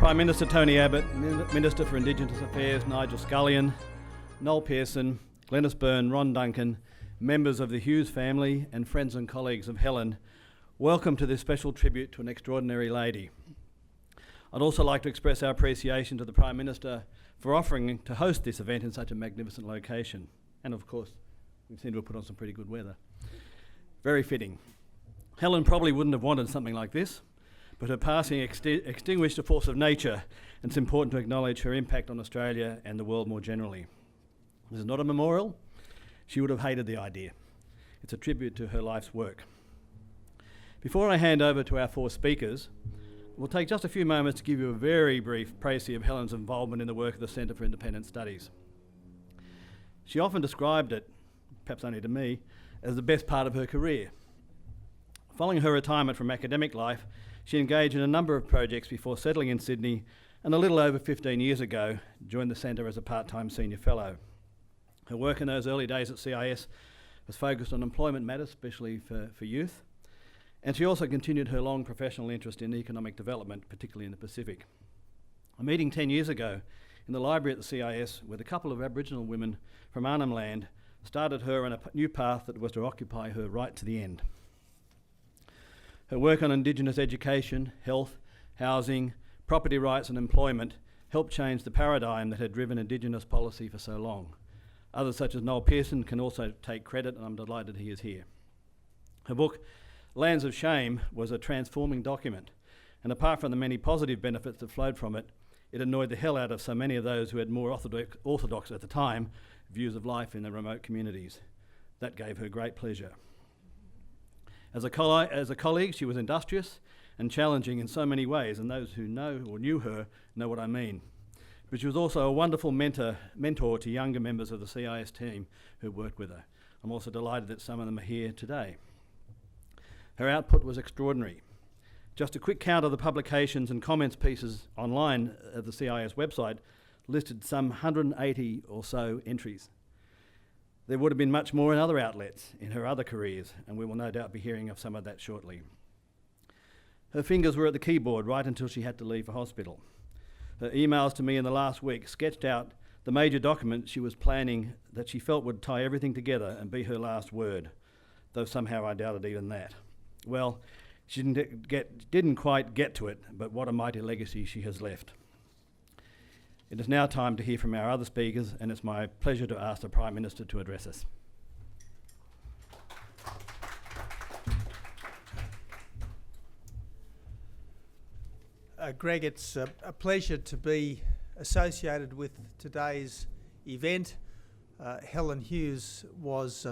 Prime Minister Tony Abbott, Minister for Indigenous Affairs Nigel Scullion, Noel Pearson, Glenys Byrne, Ron Duncan, members of the Hughes family and friends and colleagues of Helen, welcome to this special tribute to an extraordinary lady. I'd also like to express our appreciation to the Prime Minister for offering to host this event in such a magnificent location. And of course, we seem to have put on some pretty good weather. Very fitting. Helen probably wouldn't have wanted something like this, but her passing extinguished a force of nature, and it's important to acknowledge her impact on Australia and the world more generally. This is not a memorial. She would have hated the idea. It's a tribute to her life's work. Before I hand over to our four speakers, we'll take just a few moments to give you a very brief précis of Helen's involvement in the work of the Centre for Independent Studies. She often described it, perhaps only to me, as the best part of her career. Following her retirement from academic life, she engaged in a number of projects before settling in Sydney, and a little over 15 years ago joined the Centre as a part-time senior fellow. Her work in those early days at CIS was focused on employment matters, especially for youth, and she also continued her long professional interest in economic development, particularly in the Pacific. A meeting 10 years ago in the library at the CIS with a couple of Aboriginal women from Arnhem Land started her on a new path that was to occupy her right to the end. Her work on Indigenous education, health, housing, property rights and employment helped change the paradigm that had driven Indigenous policy for so long. Others such as Noel Pearson can also take credit, and I'm delighted he is here. Her book, Lands of Shame, was a transforming document, and apart from the many positive benefits that flowed from it, it annoyed the hell out of so many of those who had more orthodox at the time views of life in the remote communities. That gave her great pleasure. As a colleague, she was industrious and challenging in so many ways, and those who know or knew her know what I mean. But she was also a wonderful mentor to younger members of the CIS team who worked with her. I'm also delighted that some of them are here today. Her output was extraordinary. Just a quick count of the publications and comments pieces online at the CIS website listed some 180 or so entries. There would have been much more in other outlets in her other careers, and we will no doubt be hearing of some of that shortly. Her fingers were at the keyboard right until she had to leave for hospital. Her emails to me in the last week sketched out the major document she was planning that she felt would tie everything together and be her last word, though somehow I doubted even that. Well, she didn't quite get to it, but what a mighty legacy she has left. It is now time to hear from our other speakers, and it's my pleasure to ask the Prime Minister to address us. Greg, it's a pleasure to be associated with today's event. Helen Hughes was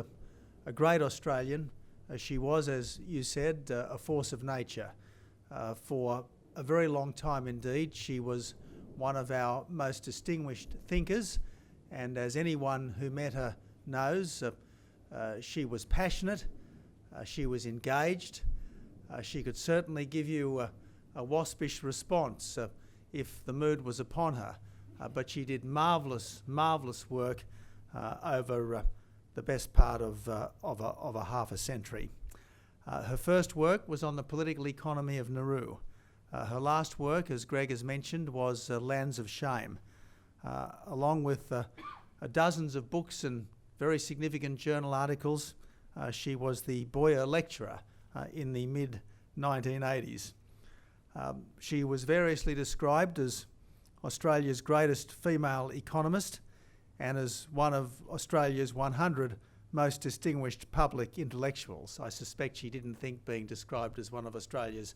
a great Australian. She was, as you said, a force of nature. For a very long time indeed, she was one of our most distinguished thinkers, and as anyone who met her knows, she was passionate, she was engaged, she could certainly give you a waspish response if the mood was upon her, but she did marvellous work over the best part of a half a century. Her first work was on the political economy of Nauru. Her last work, as Greg has mentioned, was Lands of Shame. Along with dozens of books and very significant journal articles, she was the Boyer Lecturer in the mid-1980s. She was variously described as Australia's greatest female economist and as one of Australia's 100 most distinguished public intellectuals. I suspect she didn't think being described as one of Australia's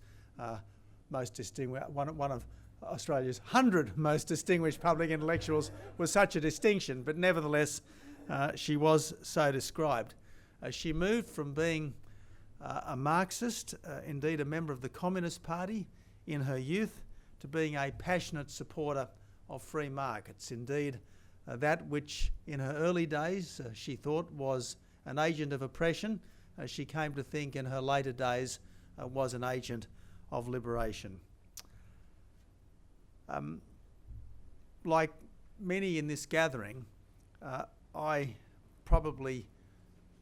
most distinguished, one of Australia's 100 most distinguished public intellectuals was such a distinction, but nevertheless she was so described. She moved from being a Marxist, indeed a member of the Communist Party in her youth, to being a passionate supporter of free markets. Indeed, that which in her early days she thought was an agent of oppression, she came to think in her later days was an agent of liberation. Like many in this gathering, I probably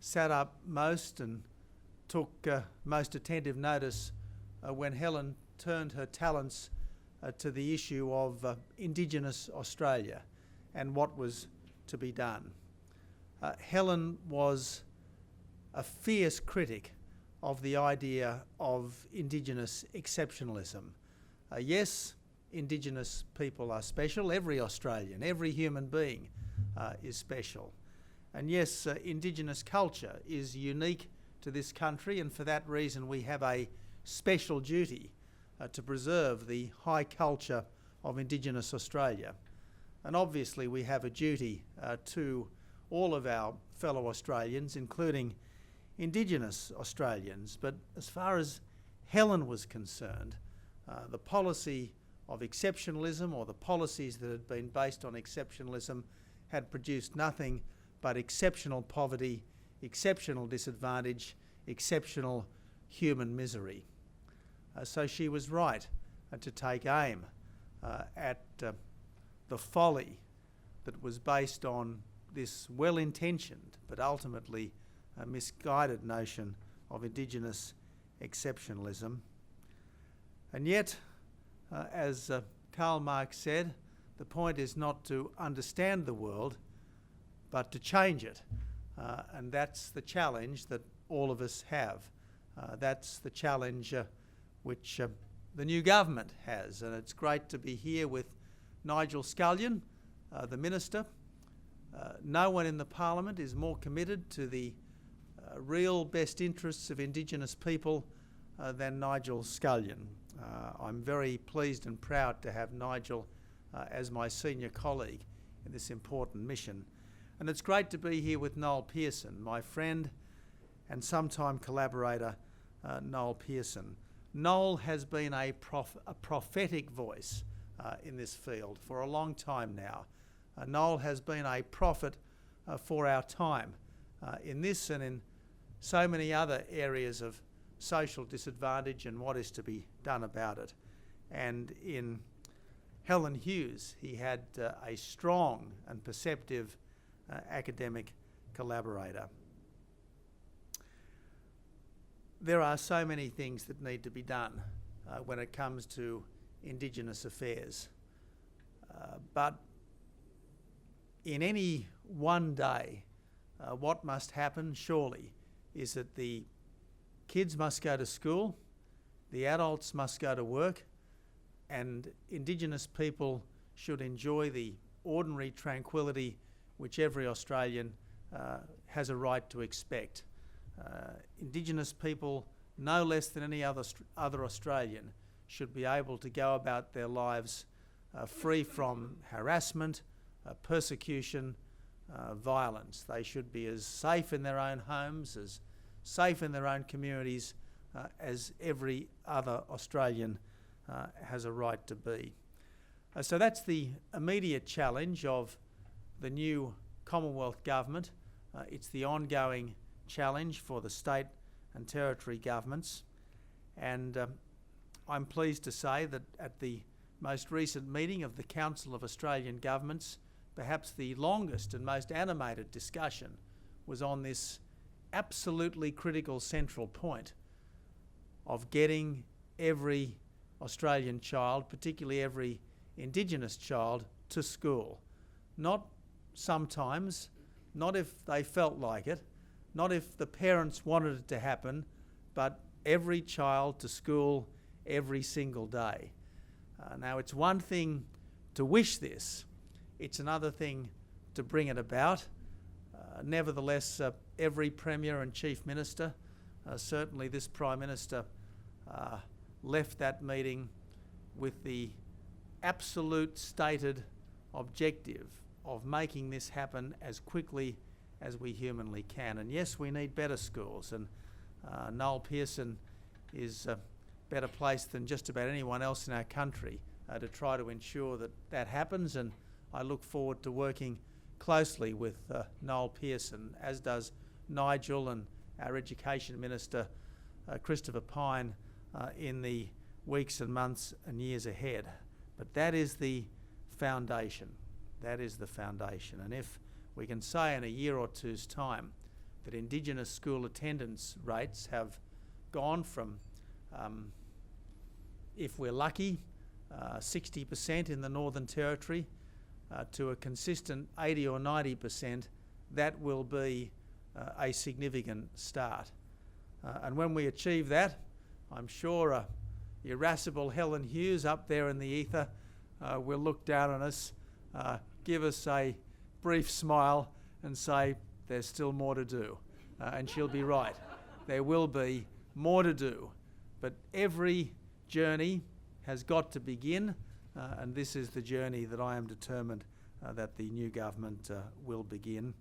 sat up most and took most attentive notice when Helen turned her talents to the issue of Indigenous Australia and what was to be done. Helen was a fierce critic of the idea of Indigenous exceptionalism. Yes, Indigenous people are special. Every Australian, every human being is special. And yes, Indigenous culture is unique to this country, and for that reason we have a special duty to preserve the high culture of Indigenous Australia. And obviously we have a duty to all of our fellow Australians, including Indigenous Australians. But as far as Helen was concerned, the policy of exceptionalism, or the policies that had been based on exceptionalism, had produced nothing but exceptional poverty, exceptional disadvantage, exceptional human misery. So she was right to take aim at the folly that was based on this well-intentioned but ultimately misguided notion of Indigenous exceptionalism. And yet, as Karl Marx said, the point is not to understand the world, but to change it. And that's the challenge that all of us have. That's the challenge which the new government has. And it's great to be here with Nigel Scullion, the Minister. No one in the Parliament is more committed to the real best interests of Indigenous people than Nigel Scullion. I'm very pleased and proud to have Nigel as my senior colleague in this important mission. And it's great to be here with Noel Pearson, my friend and sometime collaborator, Noel Pearson. Noel has been a prophetic voice in this field for a long time now. Noel has been a prophet for our time in this and in so many other areas of social disadvantage and what is to be done about it. And in Helen Hughes, he had a strong and perceptive academic collaborator. There are so many things that need to be done when it comes to Indigenous affairs. But in any one day, what must happen, surely, is that the kids must go to school, the adults must go to work, and Indigenous people should enjoy the ordinary tranquility which every Australian has a right to expect. Indigenous people, no less than any other Australian, should be able to go about their lives free from harassment, persecution, violence. They should be as safe in their own homes, as safe in their own communities as every other Australian has a right to be. So that's the immediate challenge of the new Commonwealth Government. It's the ongoing challenge for the state and territory governments. And I'm pleased to say that at the most recent meeting of the Council of Australian Governments, perhaps the longest and most animated discussion was on this absolutely critical central point of getting every Australian child, particularly every Indigenous child, to school. Not sometimes, not if they felt like it, not if the parents wanted it to happen, but every child to school every single day. Now, it's one thing to wish this, it's another thing to bring it about. Nevertheless, every Premier and Chief Minister, certainly this Prime Minister, left that meeting with the absolute stated objective of making this happen as quickly as we humanly can. And yes, we need better schools, and Noel Pearson is better placed than just about anyone else in our country to try to ensure that that happens, and I look forward to working closely with Noel Pearson, as does Nigel and our Education Minister Christopher Pyne in the weeks and months and years ahead. But that is the foundation. That is the foundation. And if we can say in a year or two's time that Indigenous school attendance rates have gone from, if we're lucky, 60% in the Northern Territory to a consistent 80 or 90%, that will be a significant start. And when we achieve that, I'm sure irascible Helen Hughes up there in the ether will look down on us, give us a brief smile and say, there's still more to do. And she'll be right. There will be more to do. But every journey has got to begin, and this is the journey that I am determined that the new government will begin.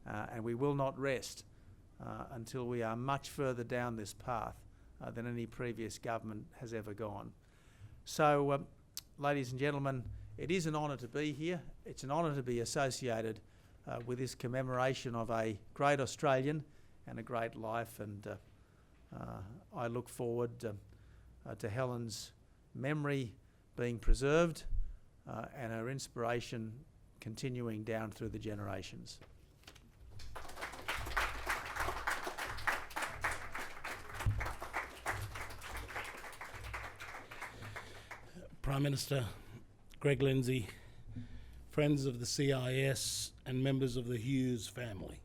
And we will not rest until we are much further down this path than any previous government has ever gone. So, ladies and gentlemen, it is an honour to be here. It's an honour to be associated with this commemoration of a great Australian and a great life, and I look forward to Helen's memory being preserved and her inspiration continuing down through the generations. Prime Minister Greg Lindsay, friends of the CIS and members of the Hughes family.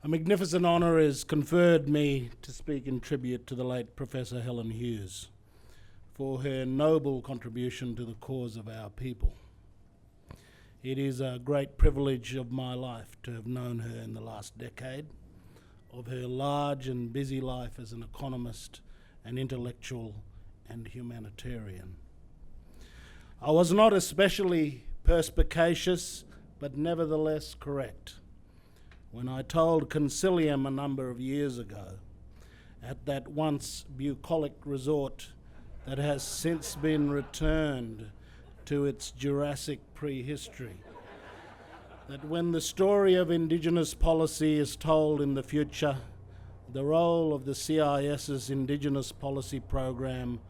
A magnificent honour is conferred me to speak in tribute to the late Professor Helen Hughes for her noble contribution to the cause of our people. It is a great privilege of my life to have known her in the last decade, of her large and busy life as an economist, an intellectual and humanitarian. I was not especially perspicacious, but nevertheless correct, when I told Concilium a number of years ago, at that once bucolic resort that has since been returned to its Jurassic prehistory, that when the story of Indigenous policy is told in the future, the role of the CIS's Indigenous policy program,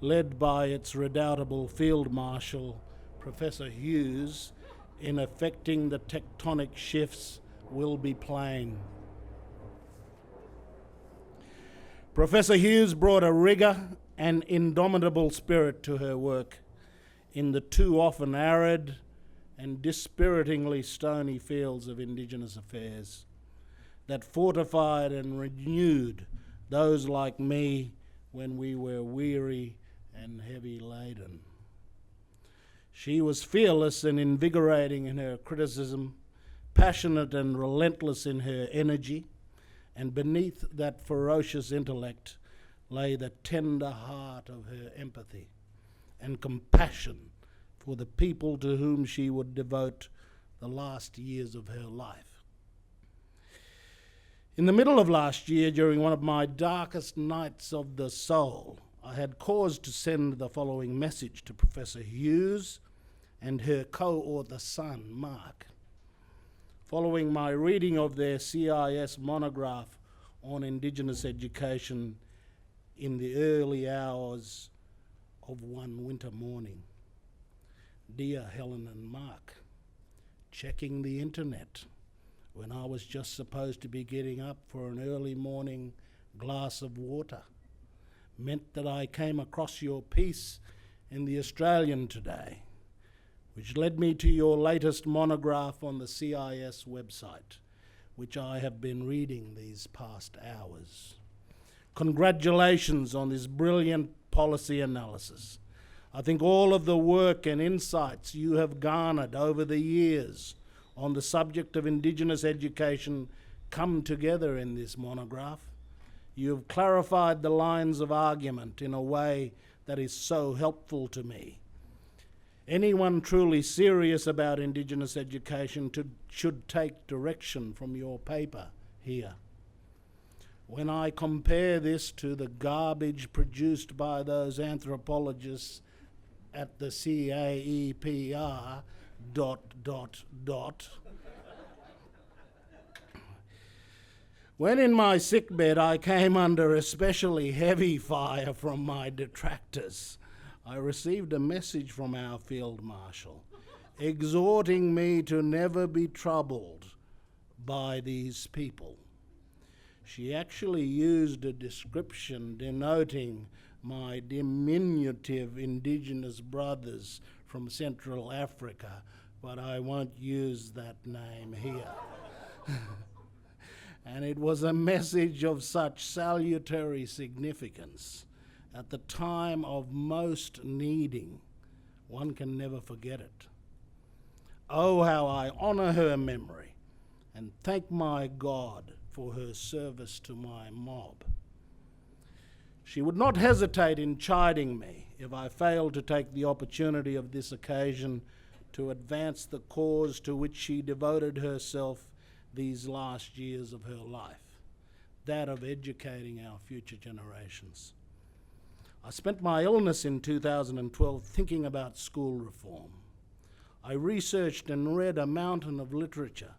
led by its redoubtable Field Marshal, Professor Hughes, in effecting the tectonic shifts will be plain. Professor Hughes brought a rigour and indomitable spirit to her work in the too often arid and dispiritingly stony fields of Indigenous affairs that fortified and renewed those like me when we were weary and heavy laden. She was fearless and invigorating in her criticism, passionate and relentless in her energy, and beneath that ferocious intellect lay the tender heart of her empathy and compassion for the people to whom she would devote the last years of her life. In the middle of last year, during one of my darkest nights of the soul, I had cause to send the following message to Professor Hughes and her co-author son, Mark. Following my reading of their CIS monograph on Indigenous education in the early hours of one winter morning. Dear Helen and Mark, checking the internet when I was just supposed to be getting up for an early morning glass of water meant that I came across your piece in the Australian today, which led me to your latest monograph on the CIS website, which I have been reading these past hours. Congratulations on this brilliant policy analysis. I think all of the work and insights you have garnered over the years on the subject of Indigenous education come together in this monograph. You have clarified the lines of argument in a way that is so helpful to me. Anyone truly serious about Indigenous education should take direction from your paper here. When I compare this to the garbage produced by those anthropologists at the CAEPR ... When in my sickbed I came under especially heavy fire from my detractors, I received a message from our Field Marshal exhorting me to never be troubled by these people. She actually used a description denoting my diminutive indigenous brothers from Central Africa, but I won't use that name here. And it was a message of such salutary significance at the time of most needing. One can never forget it. Oh, how I honour her memory and thank my God for her service to my mob. She would not hesitate in chiding me if I failed to take the opportunity of this occasion to advance the cause to which she devoted herself these last years of her life, that of educating our future generations. I spent my illness in 2012 thinking about school reform. I researched and read a mountain of literature.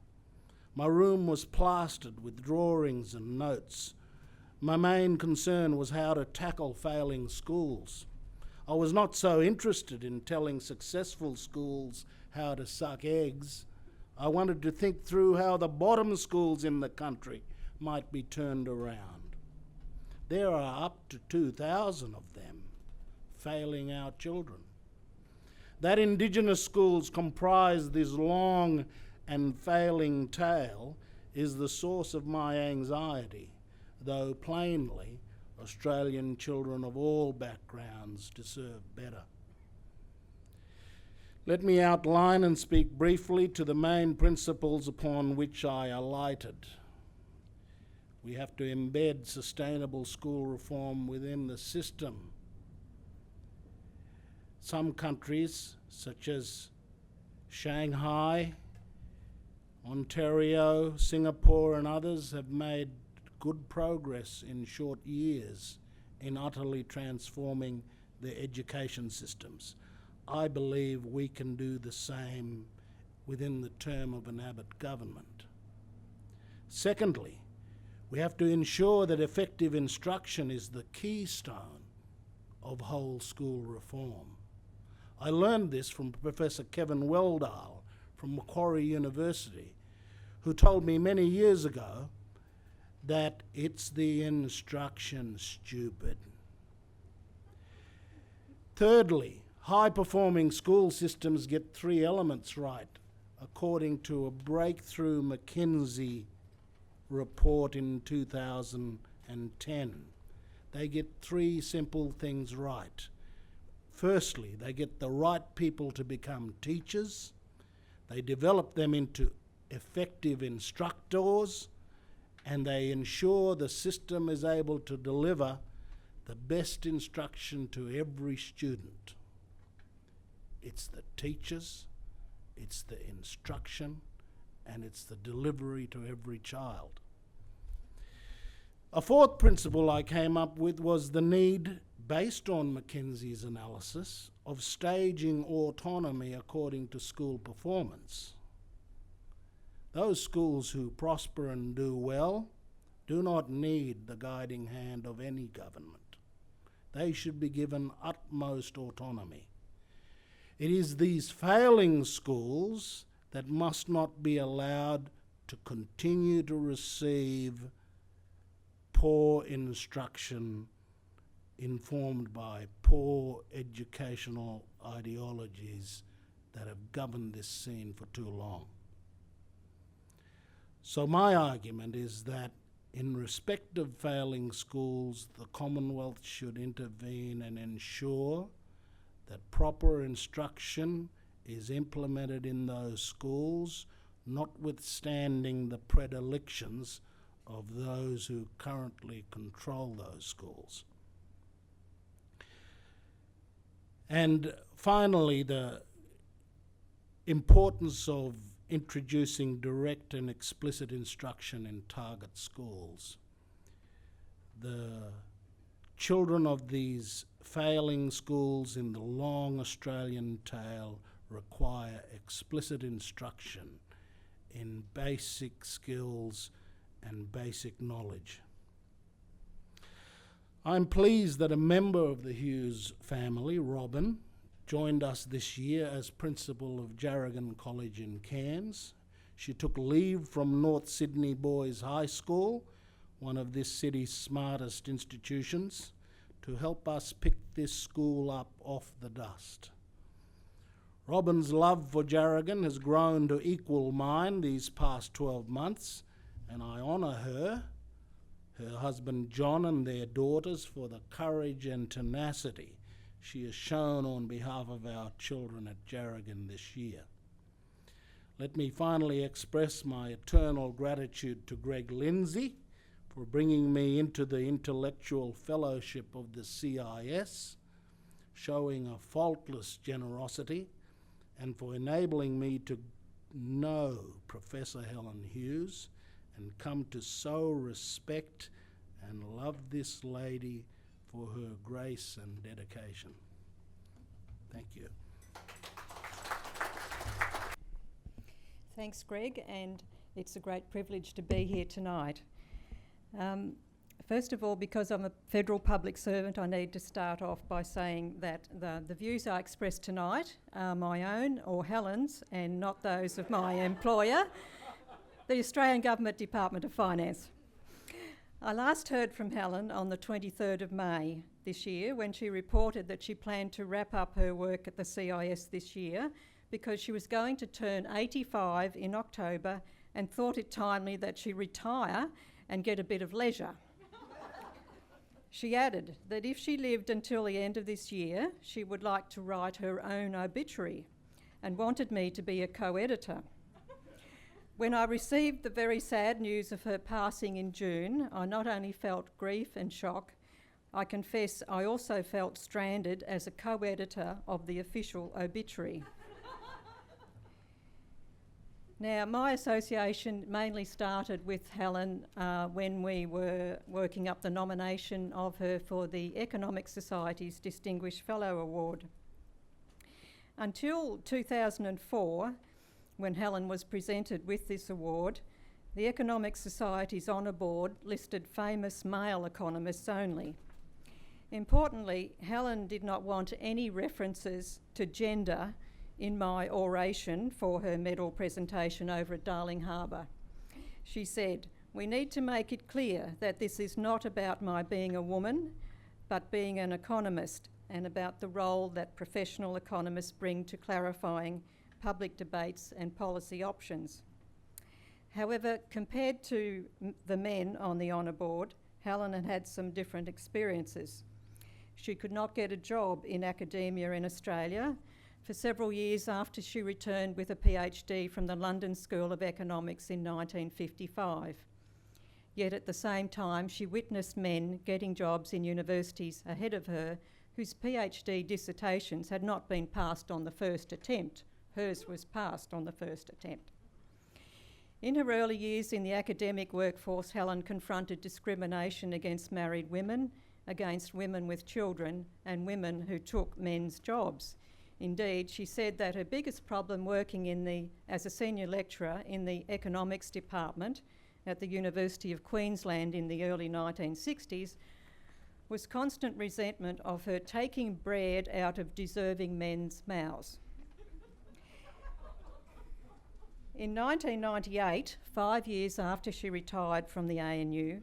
My room was plastered with drawings and notes. My main concern was how to tackle failing schools. I was not so interested in telling successful schools how to suck eggs. I wanted to think through how the bottom schools in the country might be turned around. There are up to 2,000 of them failing our children. That Indigenous schools comprise this long and failing tale is the source of my anxiety, though plainly Australian children of all backgrounds deserve better. Let me outline and speak briefly to the main principles upon which I alighted. We have to embed sustainable school reform within the system. Some countries, such as Shanghai, Ontario, Singapore, and others, have made good progress in short years in utterly transforming their education systems. I believe we can do the same within the term of an Abbott government. Secondly, we have to ensure that effective instruction is the keystone of whole school reform. I learned this from Professor Kevin Weldale from Macquarie University, who told me many years ago that it's the instruction, stupid. Thirdly, high-performing school systems get three elements right, according to a breakthrough McKinsey report in 2010. They get three simple things right. Firstly, they get the right people to become teachers. They develop them into effective instructors, and they ensure the system is able to deliver the best instruction to every student. It's the teachers, it's the instruction, and it's the delivery to every child. A fourth principle I came up with was the need, based on McKinsey's analysis, of staging autonomy according to school performance. Those schools who prosper and do well do not need the guiding hand of any government. They should be given utmost autonomy. It is these failing schools that must not be allowed to continue to receive poor instruction informed by poor educational ideologies that have governed this scene for too long. So my argument is that in respect of failing schools, the Commonwealth should intervene and ensure that proper instruction is implemented in those schools, notwithstanding the predilections of those who currently control those schools. And finally, the importance of introducing direct and explicit instruction in target schools. The children of these failing schools in the long Australian tale require explicit instruction in basic skills and basic knowledge. I'm pleased that a member of the Hughes family, Robin, joined us this year as principal of Jarragon College in Cairns. She took leave from North Sydney Boys High School, one of this city's smartest institutions, to help us pick this school up off the dust. Robin's love for Jarragon has grown to equal mine these past 12 months, and I honour her, her husband John and their daughters for the courage and tenacity she has shown on behalf of our children at Jarragon this year. Let me finally express my eternal gratitude to Greg Lindsay for bringing me into the intellectual fellowship of the CIS, showing a faultless generosity, and for enabling me to know Professor Helen Hughes and come to so respect and love this lady for her grace and dedication. Thank you. Thanks, Greg, and it's a great privilege to be here tonight. First of all, because I'm a federal public servant, I need to start off by saying that the views I express tonight are my own or Helen's and not those of my employer, the Australian Government Department of Finance. I last heard from Helen on the 23rd of May this year when she reported that she planned to wrap up her work at the CIS this year because she was going to turn 85 in October and thought it timely that she retire and get a bit of leisure. She added that if she lived until the end of this year, she would like to write her own obituary and wanted me to be a co-editor. When I received the very sad news of her passing in June, I not only felt grief and shock, I confess I also felt stranded as a co-editor of the official obituary. Now, my association mainly started with Helen when we were working up the nomination of her for the Economic Society's Distinguished Fellow Award. Until 2004, when Helen was presented with this award, the Economic Society's Honour Board listed famous male economists only. Importantly, Helen did not want any references to gender in my oration for her medal presentation over at Darling Harbour. She said, "We need to make it clear that this is not about my being a woman, but being an economist and about the role that professional economists bring to clarifying public debates and policy options." However, compared to the men on the Honour Board, Helen had had some different experiences. She could not get a job in academia in Australia for several years after she returned with a PhD from the London School of Economics in 1955. Yet at the same time, she witnessed men getting jobs in universities ahead of her whose PhD dissertations had not been passed on the first attempt. Hers was passed on the first attempt. In her early years in the academic workforce, Helen confronted discrimination against married women, against women with children, and women who took men's jobs. Indeed, she said that her biggest problem working as a senior lecturer in the economics department at the University of Queensland in the early 1960s was constant resentment of her taking bread out of deserving men's mouths. In 1998, 5 years after she retired from the ANU,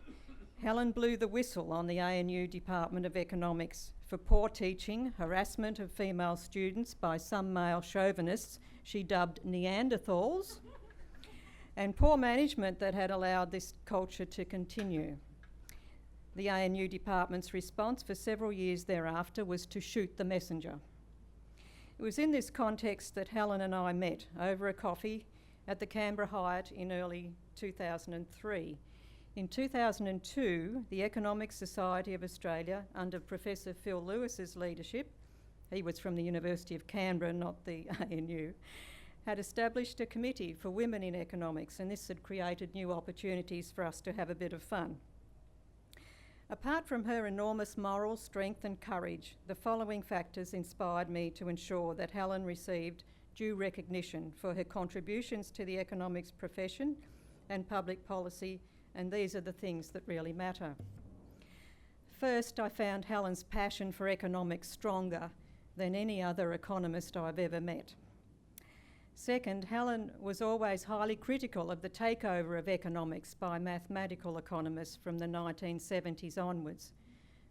Helen blew the whistle on the ANU Department of Economics for poor teaching, harassment of female students by some male chauvinists she dubbed Neanderthals, and poor management that had allowed this culture to continue. The ANU department's response for several years thereafter was to shoot the messenger. It was in this context that Helen and I met over a coffee at the Canberra Hyatt in early 2003. In 2002, the Economic Society of Australia, under Professor Phil Lewis's leadership, he was from the University of Canberra, not the ANU, had established a committee for women in economics, and this had created new opportunities for us to have a bit of fun. Apart from her enormous moral strength and courage, the following factors inspired me to ensure that Helen received due recognition for her contributions to the economics profession and public policy, and these are the things that really matter. First, I found Helen's passion for economics stronger than any other economist I've ever met. Second, Helen was always highly critical of the takeover of economics by mathematical economists from the 1970s onwards.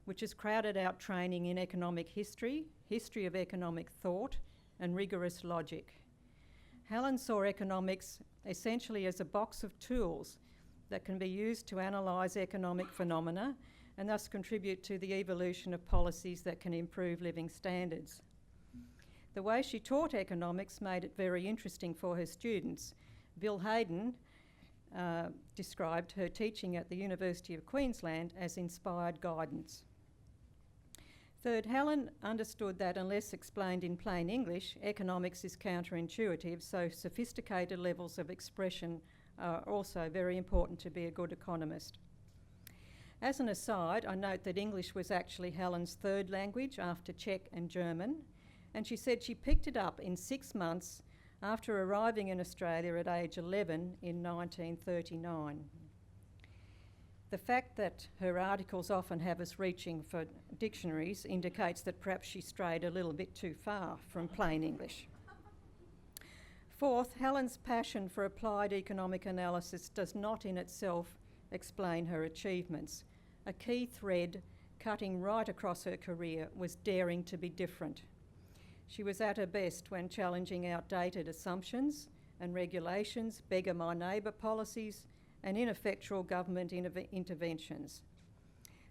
which has crowded out training in economic history, history of economic thought, and rigorous logic. Helen saw economics essentially as a box of tools that can be used to analyse economic phenomena and thus contribute to the evolution of policies that can improve living standards. The way she taught economics made it very interesting for her students. Bill Hayden described her teaching at the University of Queensland as inspired guidance. Third, Helen understood that unless explained in plain English, economics is counterintuitive, so sophisticated levels of expression are also very important to be a good economist. As an aside, I note that English was actually Helen's third language after Czech and German, and she said she picked it up in 6 months after arriving in Australia at age 11 in 1939. The fact that her articles often have us reaching for dictionaries indicates that perhaps she strayed a little bit too far from plain English. Fourth, Helen's passion for applied economic analysis does not in itself explain her achievements. A key thread cutting right across her career was daring to be different. She was at her best when challenging outdated assumptions and regulations, beggar-my-neighbour policies, and ineffectual government interventions.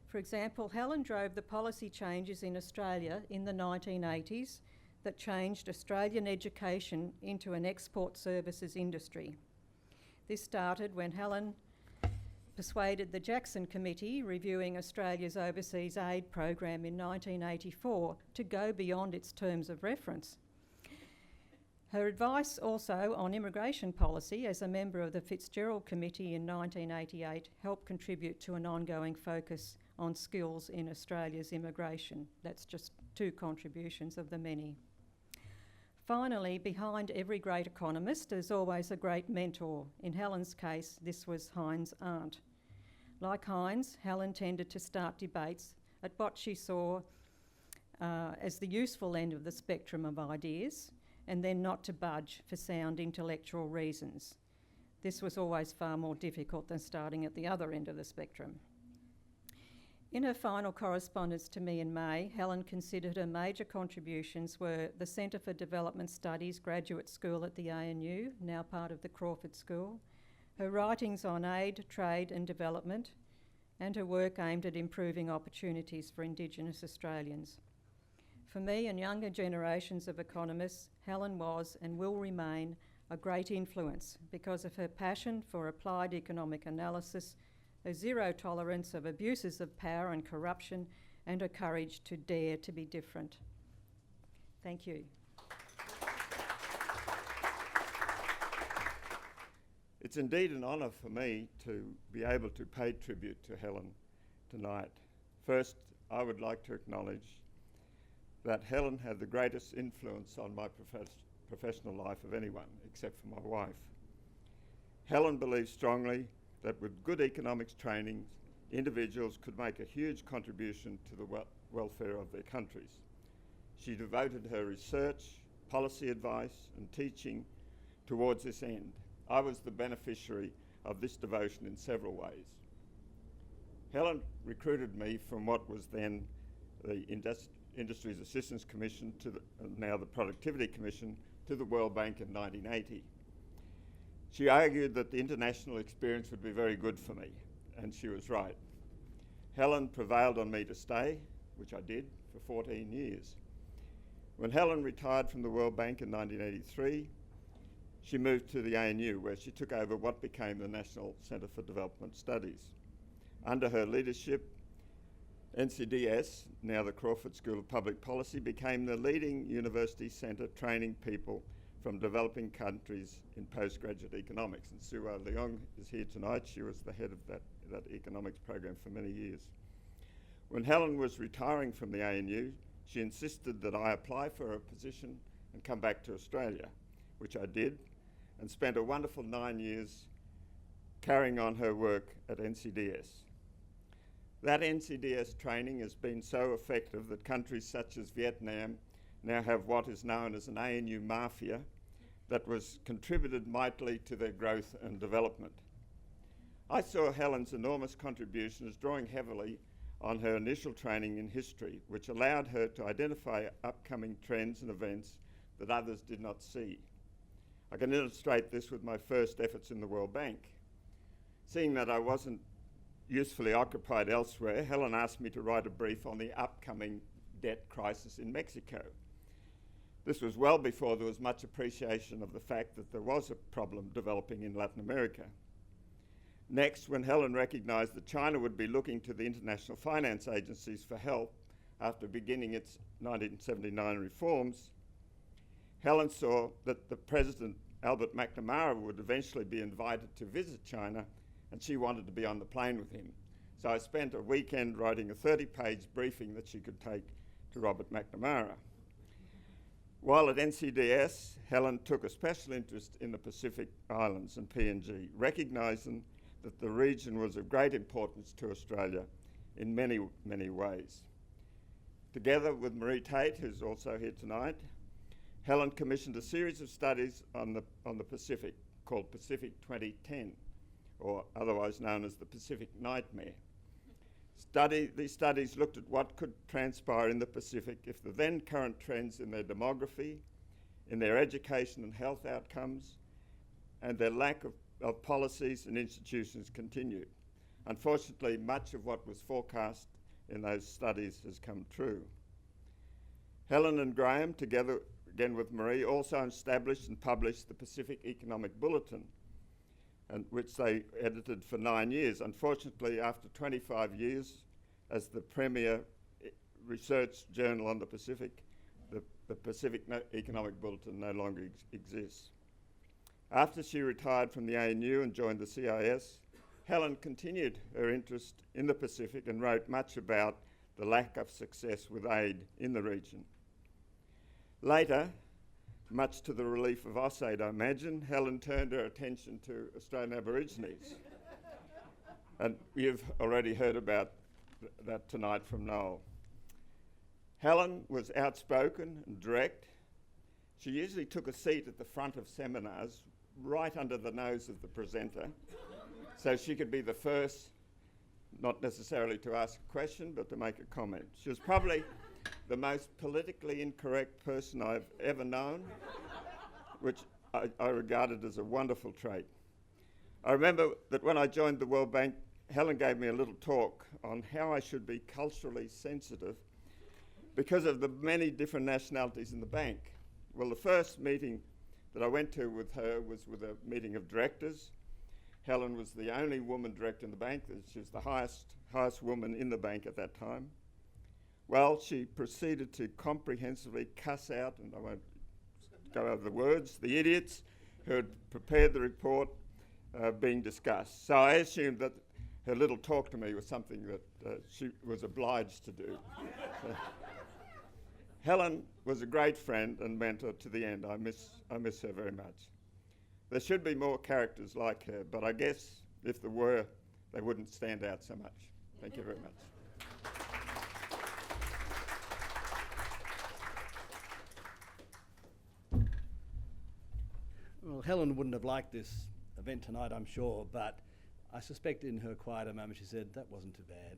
For example, Helen drove the policy changes in Australia in the 1980s that changed Australian education into an export services industry. This started when Helen persuaded the Jackson Committee, reviewing Australia's overseas aid program in 1984, to go beyond its terms of reference. Her advice also on immigration policy as a member of the Fitzgerald Committee in 1988 helped contribute to an ongoing focus on skills in Australia's immigration. That's just 2 contributions of the many. Finally, behind every great economist, there's always a great mentor. In Helen's case, this was Hein's aunt. Like Heinz, Helen tended to start debates at what she saw as the useful end of the spectrum of ideas, and then not to budge for sound intellectual reasons. This was always far more difficult than starting at the other end of the spectrum. In her final correspondence to me in May, Helen considered her major contributions were the Centre for Development Studies Graduate School at the ANU, now part of the Crawford School, her writings on aid, trade and development, and her work aimed at improving opportunities for Indigenous Australians. For me and younger generations of economists, Helen was and will remain a great influence because of her passion for applied economic analysis, her zero tolerance of abuses of power and corruption, and her courage to dare to be different. Thank you. It's indeed an honour for me to be able to pay tribute to Helen tonight. First, I would like to acknowledge that Helen had the greatest influence on my professional life of anyone, except for my wife. Helen believed strongly that with good economics training, individuals could make a huge contribution to the welfare of their countries. She devoted her research, policy advice, and teaching towards this end. I was the beneficiary of this devotion in several ways. Helen recruited me from what was then the Industries Assistance Commission to now the Productivity Commission to the World Bank in 1980. She argued that the international experience would be very good for me, and she was right. Helen prevailed on me to stay, which I did for 14 years. When Helen retired from the World Bank in 1983, she moved to the ANU, where she took over what became the National Centre for Development Studies. Under her leadership, NCDS, now the Crawford School of Public Policy, became the leading university centre training people from developing countries in postgraduate economics. And Sue Leong is here tonight. She was the head of that economics program for many years. When Helen was retiring from the ANU, she insisted that I apply for a position and come back to Australia, which I did, and spent a wonderful 9 years carrying on her work at NCDS. That NCDS training has been so effective that countries such as Vietnam now have what is known as an ANU mafia that was contributed mightily to their growth and development. I saw Helen's enormous contribution as drawing heavily on her initial training in history, which allowed her to identify upcoming trends and events that others did not see. I can illustrate this with my first efforts in the World Bank. Seeing that I wasn't usefully occupied elsewhere, Helen asked me to write a brief on the upcoming debt crisis in Mexico. This was well before there was much appreciation of the fact that there was a problem developing in Latin America. Next, when Helen recognised that China would be looking to the international finance agencies for help after beginning its 1979 reforms, Helen saw that the President Albert McNamara would eventually be invited to visit China, and she wanted to be on the plane with him. So I spent a weekend writing a 30-page briefing that she could take to Robert McNamara. While at NCDS, Helen took a special interest in the Pacific Islands and PNG, recognising that the region was of great importance to Australia in many, many ways. Together with Marie Tate, who's also here tonight, Helen commissioned a series of studies on the Pacific called Pacific 2010, or otherwise known as the Pacific Nightmare. These studies looked at what could transpire in the Pacific if the then current trends in their demography, in their education and health outcomes, and their lack of policies and institutions continued. Unfortunately, much of what was forecast in those studies has come true. Helen and Graham, together again with Marie, also established and published the Pacific Economic Bulletin, and which they edited for 9 years. Unfortunately, after 25 years as the premier research journal on the Pacific, the Pacific Economic Bulletin no longer exists. After she retired from the ANU and joined the CIS, Helen continued her interest in the Pacific and wrote much about the lack of success with aid in the region. Later, much to the relief of AusAid, I imagine, Helen turned her attention to Australian Aborigines. And you've already heard about that tonight from Noel. Helen was outspoken and direct. She usually took a seat at the front of seminars, right under the nose of the presenter, so she could be the first, not necessarily to ask a question, but to make a comment. She was probably the most politically incorrect person I've ever known, which I regarded as a wonderful trait. I remember that when I joined the World Bank, Helen gave me a little talk on how I should be culturally sensitive because of the many different nationalities in the bank. Well, the first meeting that I went to with her was with a meeting of directors. Helen was the only woman director in the bank. She was the highest woman in the bank at that time. Well, she proceeded to comprehensively cuss out, and I won't go over the words, the idiots who had prepared the report being discussed. So I assumed that her little talk to me was something that she was obliged to do. So Helen was a great friend and mentor to the end. I miss her very much. There should be more characters like her, but I guess if there were, they wouldn't stand out so much. Thank you very much. Well, Helen wouldn't have liked this event tonight, I'm sure, but I suspect in her quieter moment she said, that wasn't too bad.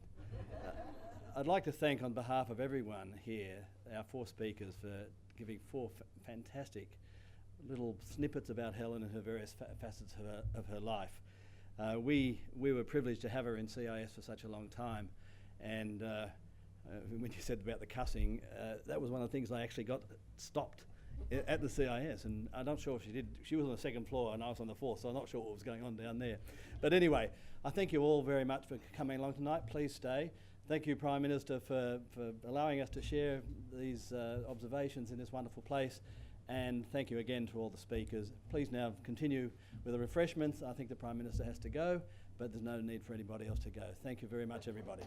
I'd like to thank on behalf of everyone here, our four speakers, for giving four fantastic little snippets about Helen and her various facets of her life. We were privileged to have her in CIS for such a long time, and when you said about the cussing, that was one of the things I actually got stopped at the CIS, and I'm not sure if she did. She was on the second floor and I was on the fourth, so I'm not sure what was going on down there. But anyway, I thank you all very much for coming along tonight. Please stay. Thank you, Prime Minister, for allowing us to share these observations in this wonderful place. And thank you again to all the speakers. Please now continue with the refreshments. I think the Prime Minister has to go, but there's no need for anybody else to go. Thank you very much, everybody.